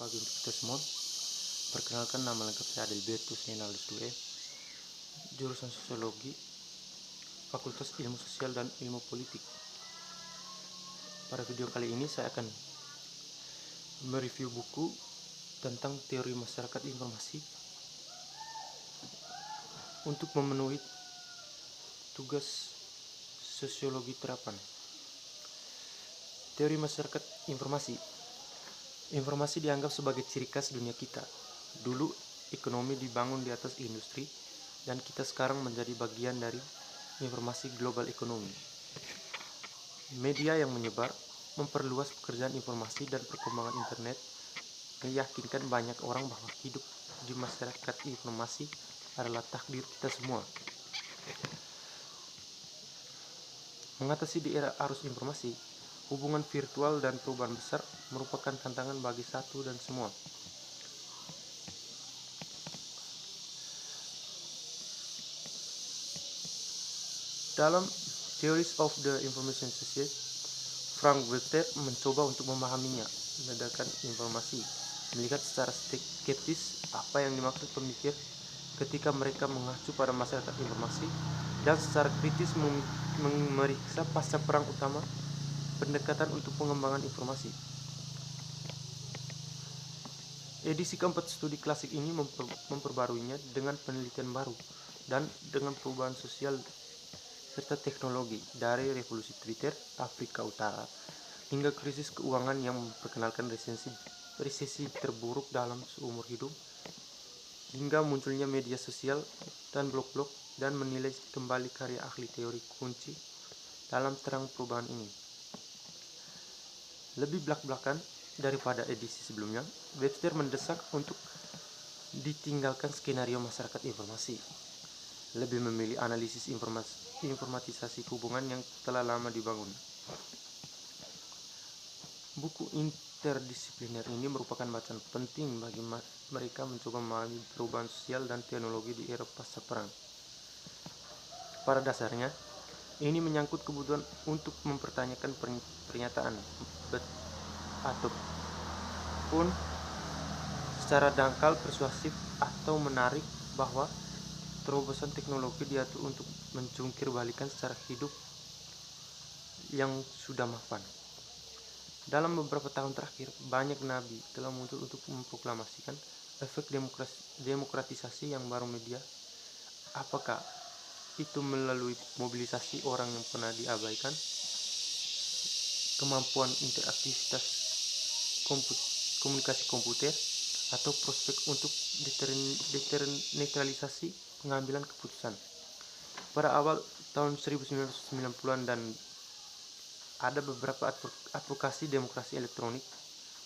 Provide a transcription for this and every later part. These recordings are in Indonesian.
pagi untuk kita semua. Perkenalkan, nama lengkap saya Adelbertus Renaldus Due, jurusan Sosiologi, Fakultas Ilmu Sosial dan Ilmu Politik. Pada video kali ini saya akan mereview buku tentang teori masyarakat informasi untuk memenuhi tugas sosiologi terapan. Teori masyarakat informasi. Informasi dianggap sebagai ciri khas dunia kita. Dulu ekonomi dibangun di atas industri, dan kita sekarang menjadi bagian dari informasi global ekonomi. Media yang menyebar, memperluas pekerjaan informasi dan perkembangan internet, meyakinkan banyak orang bahwa hidup di masyarakat informasi adalah takdir kita semua. Mengatasi di era arus informasi, hubungan virtual dan perubahan besar merupakan tantangan bagi satu dan semua. Dalam Theories of the Information Society, Frank Webster mencoba untuk memahaminya. Ledakan informasi, melihat secara skeptis apa yang dimaksud pemikir ketika mereka mengacu pada masyarakat informasi, dan secara kritis memeriksa pasca perang utama pendekatan untuk pengembangan informasi. Edisi keempat studi klasik ini memperbaruinya dengan penelitian baru dan dengan perubahan sosial serta teknologi, dari revolusi Twitter, Afrika Utara, hingga krisis keuangan yang memperkenalkan resesi terburuk dalam seumur hidup, hingga munculnya media sosial dan blog-blog, dan menilai kembali karya ahli teori kunci dalam terang perubahan ini. Lebih belak-belakan daripada edisi sebelumnya, Webster mendesak untuk ditinggalkan skenario masyarakat informasi, lebih memilih analisis informatisasi hubungan yang telah lama dibangun. Buku interdisipliner ini merupakan bacaan penting bagi mereka mencoba memahami perubahan sosial dan teknologi di era pasca perang. Pada dasarnya, ini menyangkut kebutuhan untuk mempertanyakan pernyataan ataupun secara dangkal, persuasif, atau menarik bahwa terobosan teknologi diatur untuk mencungkir balikan secara hidup yang sudah mapan. Dalam beberapa tahun terakhir, banyak nabi telah muncul untuk memproklamasikan efek demokratisasi yang baru media. Apakah itu melalui mobilisasi orang yang pernah diabaikan, kemampuan interaktivitas komunikasi komputer, atau prospek untuk denetralisasi pengambilan keputusan. Pada awal tahun 1990-an dan ada beberapa advokasi demokrasi elektronik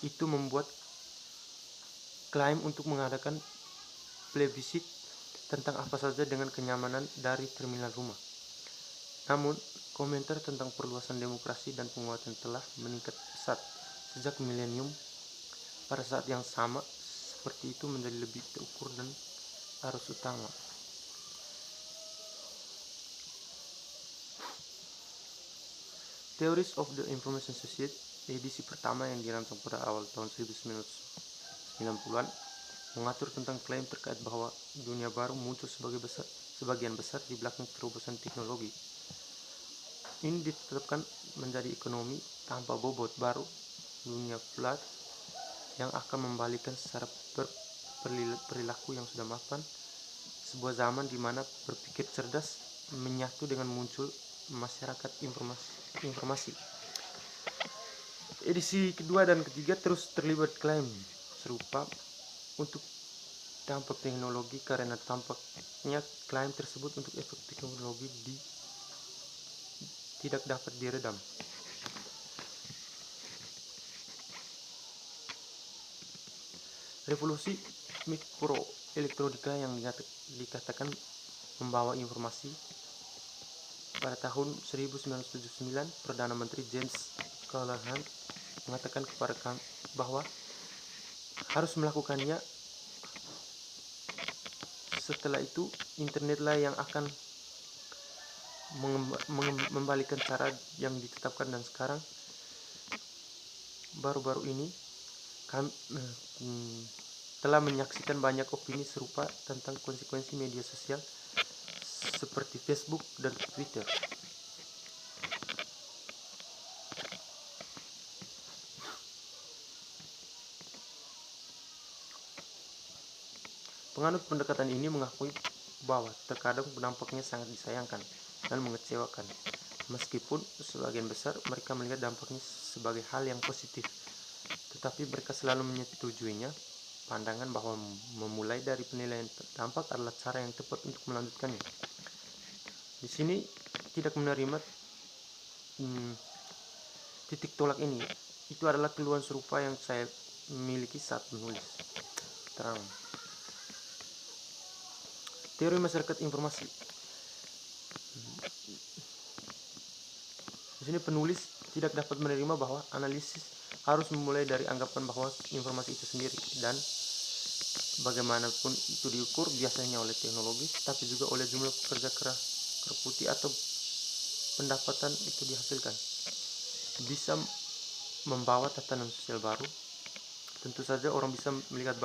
itu membuat klaim untuk mengadakan plebissit tentang apa saja dengan kenyamanan dari terminal rumah. Namun, komentar tentang perluasan demokrasi dan penguatan telah meningkat pesat sejak milenium. Pada saat yang sama, seperti itu menjadi lebih terukur dan arus utama. Theories of the Information Society, edisi pertama yang dirancang pada awal tahun 1990-an, mengatur tentang klaim terkait bahwa dunia baru muncul sebagian besar di belakang terobosan teknologi. Ini ditetapkan menjadi ekonomi tanpa bobot baru, dunia flat yang akan membalikan secara perilaku yang sudah mapan, sebuah zaman di mana berpikir cerdas menyatu dengan muncul masyarakat informasi. Edisi kedua dan ketiga terus terlibat klaim serupa untuk dampak teknologi, karena tampaknya klaim tersebut untuk efek teknologi tidak dapat diredam. Revolusi mikroelektronika yang dikatakan membawa informasi. Pada tahun 1979, Perdana Menteri James Callaghan mengatakan kepada kami bahwa harus melakukannya. Setelah itu, internetlah yang akan membalikan cara yang ditetapkan, dan sekarang baru-baru ini telah menyaksikan banyak opini serupa tentang konsekuensi media sosial seperti Facebook dan Twitter. Penganut pendekatan ini mengakui bahwa terkadang dampaknya sangat disayangkan dan mengecewakan. Meskipun sebagian besar mereka melihat dampaknya sebagai hal yang positif, tetapi mereka selalu menyetujuinya. Pandangan bahwa memulai dari penilaian dampak adalah cara yang tepat untuk melanjutkannya. Di sini tidak menerima titik tolak ini. Itu adalah keluhan serupa yang saya miliki saat menulis. Terang. Teori masyarakat informasi. Di sini penulis tidak dapat menerima bahwa analisis harus memulai dari anggapan bahwa informasi itu sendiri, dan bagaimanapun itu diukur biasanya oleh teknologi, tapi juga oleh jumlah pekerja keras putih atau pendapatan itu dihasilkan, bisa membawa tatanan sosial baru. Tentu saja orang bisa melihat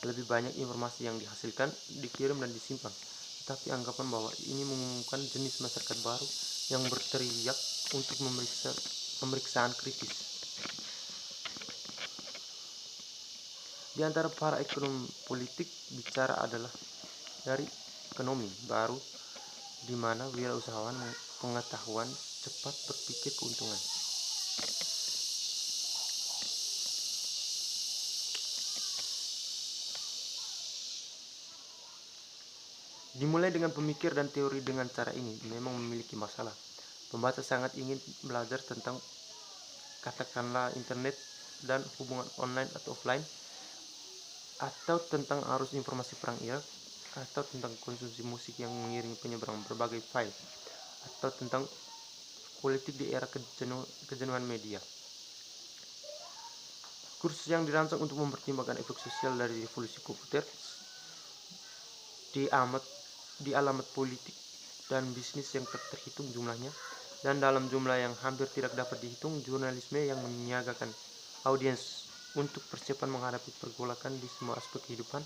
lebih banyak informasi yang dihasilkan, dikirim dan disimpan, tetapi anggapan bahwa ini mengumumkan jenis masyarakat baru yang berteriak untuk pemeriksaan kritis. Di antara para ekonom politik bicara adalah dari ekonomi baru, di mana wirausahawan pengetahuan cepat berpikir keuntungan. Dimulai dengan pemikir dan teori dengan cara ini memang memiliki masalah. Pembaca sangat ingin belajar tentang katakanlah internet dan hubungan online atau offline, atau tentang arus informasi perang Irak, atau tentang konsumsi musik yang mengiringi penyeberangan berbagai file, atau tentang politik di era kejenuhan media. Kursus yang dirancang untuk mempertimbangkan efek sosial dari revolusi komputer di alamat politik dan bisnis yang terhitung jumlahnya, dan dalam jumlah yang hampir tidak dapat dihitung, jurnalisme yang menyiagakan audiens untuk persiapan menghadapi pergolakan di semua aspek kehidupan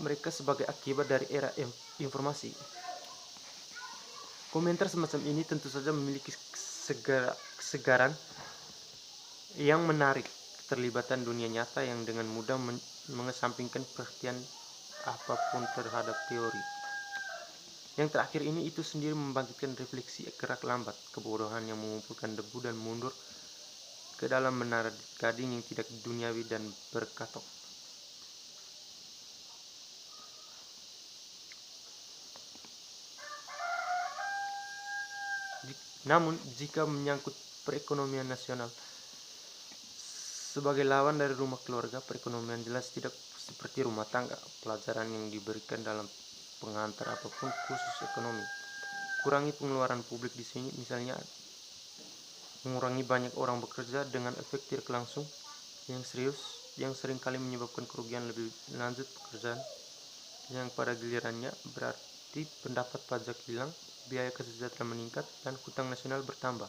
mereka sebagai akibat dari era informasi. Komentar semacam ini tentu saja memiliki kesegaran yang menarik keterlibatan dunia nyata yang dengan mudah mengesampingkan perhatian apapun terhadap teori. Yang terakhir ini itu sendiri membangkitkan refleksi gerak lambat, kebodohan yang mengumpulkan debu dan mundur ke dalam menara gading yang tidak duniawi dan berkatok. Namun, jika menyangkut perekonomian nasional, sebagai lawan dari rumah keluarga, perekonomian jelas tidak seperti rumah tangga. Pelajaran yang diberikan dalam pengantar apapun khusus ekonomi. Kurangi pengeluaran publik di sini, misalnya mengurangi banyak orang bekerja dengan efek tidak langsung yang serius, yang seringkali menyebabkan kerugian lebih lanjut pekerjaan, yang pada gilirannya berarti pendapat pajak hilang, biaya kesejahteraan meningkat, dan hutang nasional bertambah.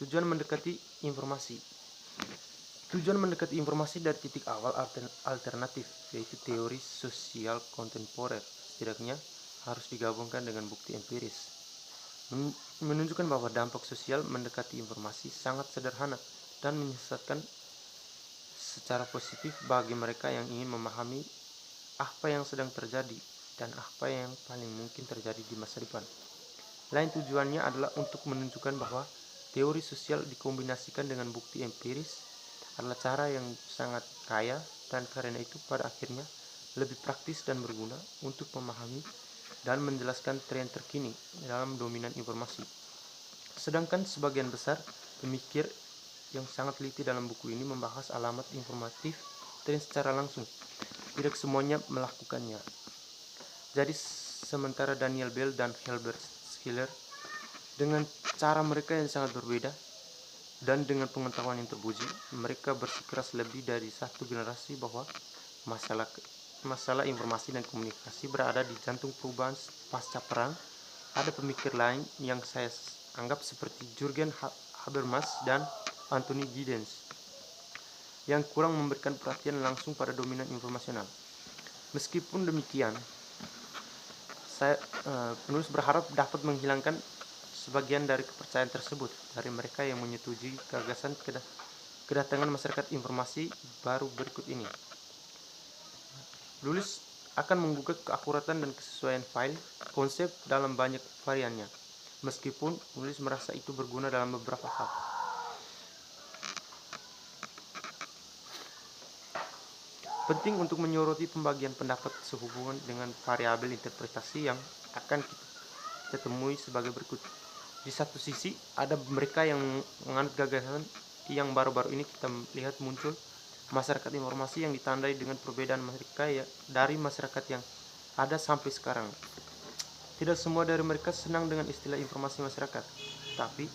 Tujuan mendekati informasi dari titik awal alternatif, yaitu teori sosial kontemporer, setidaknya harus digabungkan dengan bukti empiris, menunjukkan bahwa dampak sosial mendekati informasi sangat sederhana dan menyesatkan secara positif bagi mereka yang ingin memahami apa yang sedang terjadi dan apa yang paling mungkin terjadi di masa depan. Lain tujuannya adalah untuk menunjukkan bahwa teori sosial dikombinasikan dengan bukti empiris adalah cara yang sangat kaya, dan karena itu pada akhirnya lebih praktis dan berguna untuk memahami dan menjelaskan tren terkini dalam dominan informasi. Sedangkan sebagian besar pemikir yang sangat teliti dalam buku ini membahas alamat informatif tren secara langsung. Tidak semuanya melakukannya. Jadi sementara Daniel Bell dan Herbert Schiller dengan cara mereka yang sangat berbeda dan dengan pengetahuan yang terpuji, mereka bersikeras lebih dari satu generasi bahwa masalah informasi dan komunikasi berada di jantung perubahan pasca perang. Ada pemikir lain yang saya anggap seperti Jürgen Habermas dan Anthony Giddens yang kurang memberikan perhatian langsung pada dominan informasional. Meskipun demikian, penulis berharap dapat menghilangkan sebagian dari kepercayaan tersebut dari mereka yang menyetujui gagasan kedatangan masyarakat informasi baru berikut ini. Penulis akan menggugat keakuratan dan kesesuaian file konsep dalam banyak variannya, meskipun penulis merasa itu berguna dalam beberapa hal. Penting untuk menyoroti pembagian pendapat sehubungan dengan variabel interpretasi yang akan kita temui sebagai berikut. Di satu sisi, ada mereka yang menganut gagasan yang baru-baru ini kita lihat muncul, masyarakat informasi yang ditandai dengan perbedaan mereka dari masyarakat yang ada sampai sekarang. Tidak semua dari mereka senang dengan istilah informasi masyarakat, tapi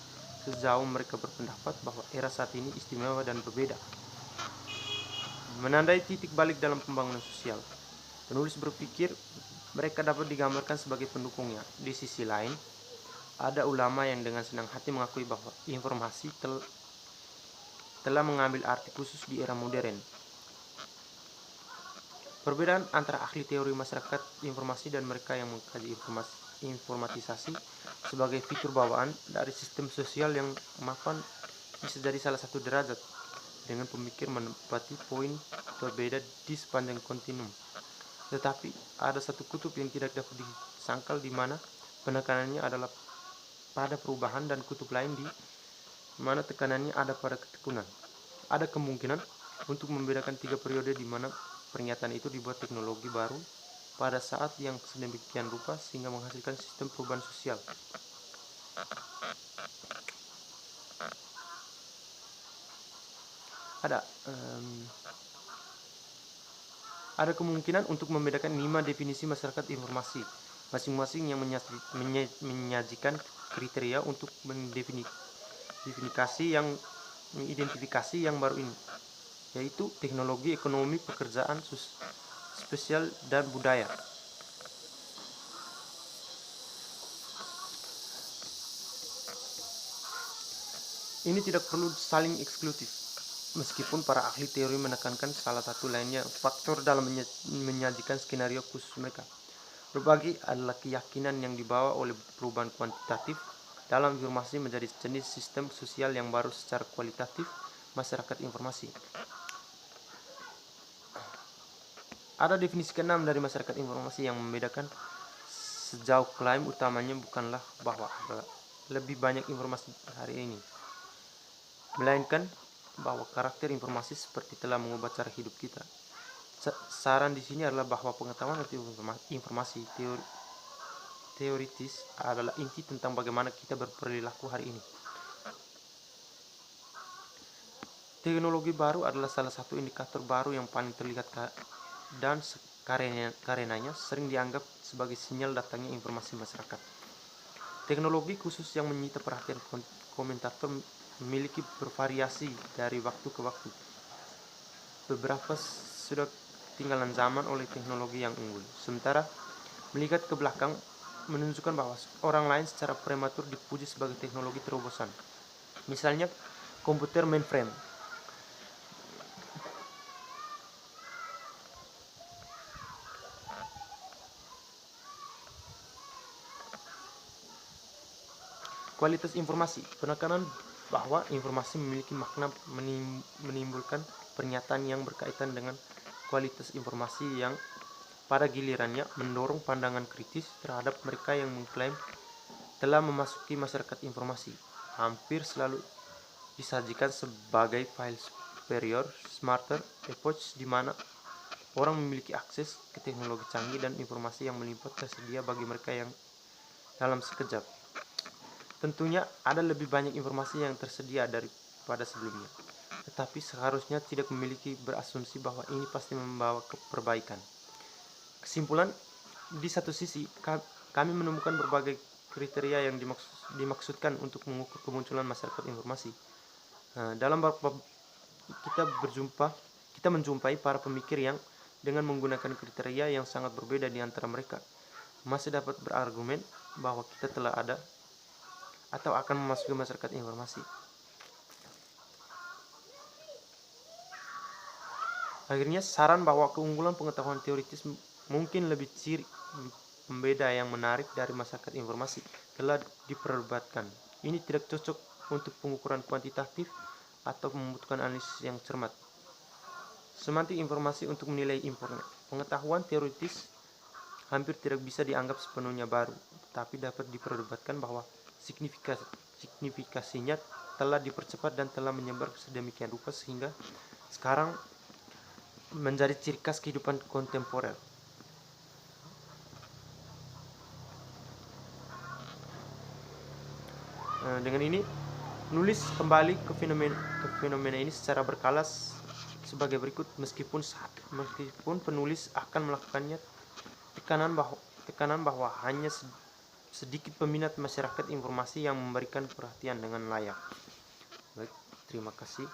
sejauh mereka berpendapat bahwa era saat ini istimewa dan berbeda, menandai titik balik dalam pembangunan sosial. Penulis berpikir mereka dapat digambarkan sebagai pendukungnya. Di sisi lain, ada ulama yang dengan senang hati mengakui bahwa informasi telah mengambil arti khusus di era modern. Perbedaan antara ahli teori masyarakat informasi dan mereka yang mengkaji informatisasi sebagai fitur bawaan dari sistem sosial yang mapan bisa jadi salah satu derajat dengan pemikir menempati poin berbeda di sepanjang kontinum. Tetapi ada satu kutub yang tidak dapat disangkal di mana penekanannya adalah pada perubahan dan kutub lain di mana tekanannya ada pada ketekunan. Ada kemungkinan untuk membedakan 3 periode di mana pernyataan itu dibuat teknologi baru pada saat yang sedemikian rupa sehingga menghasilkan sistem perubahan sosial. Ada kemungkinan untuk membedakan 5 definisi masyarakat informasi, masing-masing yang menyajikan kriteria untuk mengidentifikasi yang baru ini, yaitu teknologi, ekonomi, pekerjaan, spesial, dan budaya. Ini tidak perlu saling eksklusif, meskipun para ahli teori menekankan salah satu lainnya faktor dalam menyajikan skenario khusus mereka. Berbagai adalah keyakinan yang dibawa oleh perubahan kuantitatif dalam informasi menjadi jenis sistem sosial yang baru secara kualitatif masyarakat informasi. Ada definisi ke-6 dari masyarakat informasi yang membedakan sejauh klaim utamanya bukanlah bahwa lebih banyak informasi hari ini, melainkan bahwa karakter informasi seperti telah mengubah cara hidup kita. Saran di sini adalah bahwa pengetahuan atau informasi teoritis adalah inti tentang bagaimana kita berperilaku hari ini. Teknologi baru adalah salah satu indikator baru yang paling terlihat dan karenanya sering dianggap sebagai sinyal datangnya informasi masyarakat. Teknologi khusus yang menyita perhatian komentator memiliki bervariasi dari waktu ke waktu. Beberapa sudah ketinggalan zaman oleh teknologi yang unggul, sementara melihat ke belakang menunjukkan bahwa orang lain secara prematur dipuji sebagai teknologi terobosan. Misalnya komputer mainframe. Kualitas informasi. Penekanan bahwa informasi memiliki makna menimbulkan pernyataan yang berkaitan dengan kualitas informasi yang pada gilirannya mendorong pandangan kritis terhadap mereka yang mengklaim telah memasuki masyarakat informasi. Hampir selalu disajikan sebagai file superior, smarter approach di mana orang memiliki akses ke teknologi canggih dan informasi yang melimpah tersedia bagi mereka yang dalam sekejap. Tentunya ada lebih banyak informasi yang tersedia daripada sebelumnya, tetapi seharusnya tidak memiliki berasumsi bahwa ini pasti membawa perbaikan. Kesimpulan, di satu sisi kami menemukan berbagai kriteria yang dimaksudkan untuk mengukur kemunculan masyarakat informasi. Dalam bab kita menjumpai para pemikir yang dengan menggunakan kriteria yang sangat berbeda di antara mereka masih dapat berargumen bahwa kita telah ada atau akan memasuki masyarakat informasi. Akhirnya saran bahwa keunggulan pengetahuan teoritis mungkin lebih pembeda yang menarik dari masyarakat informasi telah diperdebatkan. Ini tidak cocok untuk pengukuran kuantitatif atau membutuhkan analisis yang cermat. Semantik informasi untuk menilai pengetahuan teoritis hampir tidak bisa dianggap sepenuhnya baru, tapi dapat diperdebatkan bahwa signifikasinya telah dipercepat dan telah menyebar sedemikian rupa sehingga sekarang menjadi ciri khas kehidupan kontemporer. Dengan ini, nulis kembali ke fenomena ini secara berkala sebagai berikut. Meskipun penulis akan melakukannya, tekanan bahwa hanya sedikit peminat masyarakat informasi yang memberikan perhatian dengan layak. Baik, terima kasih.